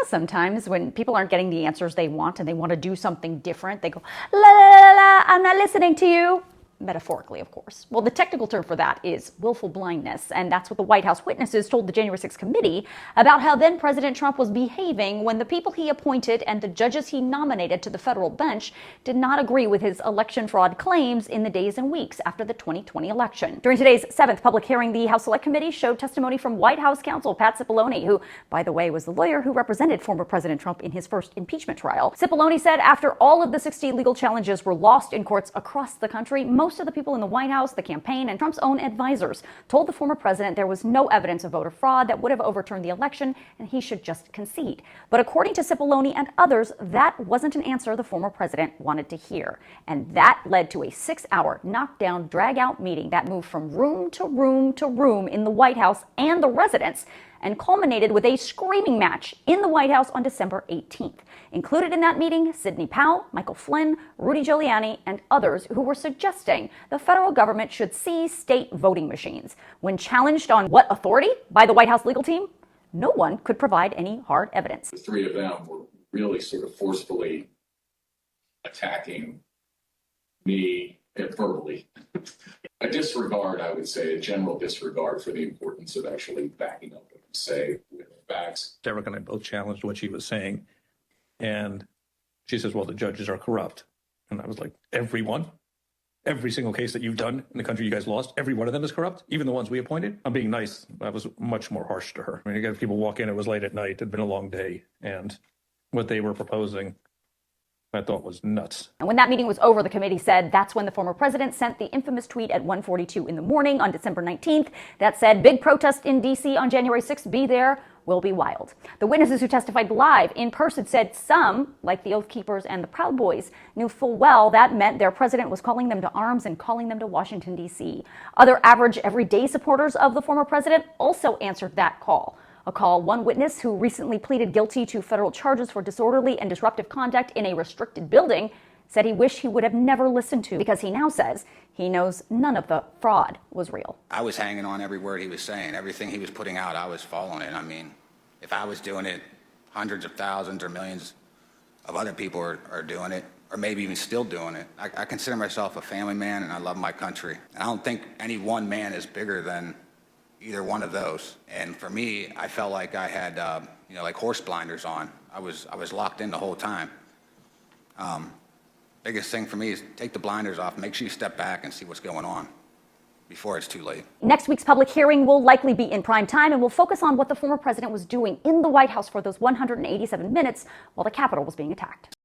sometimes when people aren't getting the answers they want and they want to do something different, they go, la la la la, I'm not listening to you. Metaphorically, of course. Well, the technical term for that is willful blindness, and that's what the White House witnesses told the January 6th committee about how then President Trump was behaving when the people he appointed and the judges he nominated to the federal bench did not agree with his election fraud claims in the days and weeks after the 2020 election. During today's 7th public hearing, the House Select Committee showed testimony from White House counsel Pat Cipollone, who, by the way, was the lawyer who represented former President Trump in his first impeachment trial. Cipollone said after all of the 60 legal challenges were lost in courts across the country, most of the people in the White House, the campaign, and Trump's own advisors told the former president there was no evidence of voter fraud that would have overturned the election and he should just concede. But according to Cipollone and others, that wasn't an answer the former president wanted to hear. And that led to a 6-hour knockdown, drag-out meeting that moved from room to room to room in the White House and the residence, and culminated with a screaming match in the White House on December 18th. Included in that meeting, Sidney Powell, Michael Flynn, Rudy Giuliani, and others who were suggesting the federal government should seize state voting machines. When challenged on what authority by the White House legal team, no one could provide any hard evidence. The three of them were really sort of forcefully attacking me verbally. A disregard, I would say, a general disregard for the importance of actually backing up what you say with facts. Derek and I both challenged what she was saying. And she says, well, the judges are corrupt. And I was like, everyone? Every single case that you've done in the country you guys lost, every one of them is corrupt, even the ones we appointed? I'm being nice. I was much more harsh to her. I mean, you got people walk in, it was late at night, it had been a long day. And what they were proposing, I thought was nuts. And when that meeting was over, the committee said that's when the former president sent the infamous tweet at 1:42 in the morning on December 19th that said, big protest in D.C. on January 6th, be there, will be wild. The witnesses who testified live in person said some, like the Oath Keepers and the Proud Boys, knew full well that meant their president was calling them to arms and calling them to Washington, D.C. Other average, everyday supporters of the former president also answered that call. A call one witness who recently pleaded guilty to federal charges for disorderly and disruptive conduct in a restricted building said he wished he would have never listened to because he now says he knows none of the fraud was real. I was hanging on every word he was saying. Everything he was putting out, I was following it. I mean, if I was doing it, hundreds of thousands or millions of other people are doing it, or maybe even still doing it. I consider myself a family man, and I love my country. And I don't think any one man is bigger than either one of those. And for me, I felt like I had, like horse blinders on. I was locked in the whole time. Biggest thing for me is take the blinders off, make sure you step back and see what's going on before it's too late. Next week's public hearing will likely be in prime time and will focus on what the former president was doing in the White House for those 187 minutes while the Capitol was being attacked.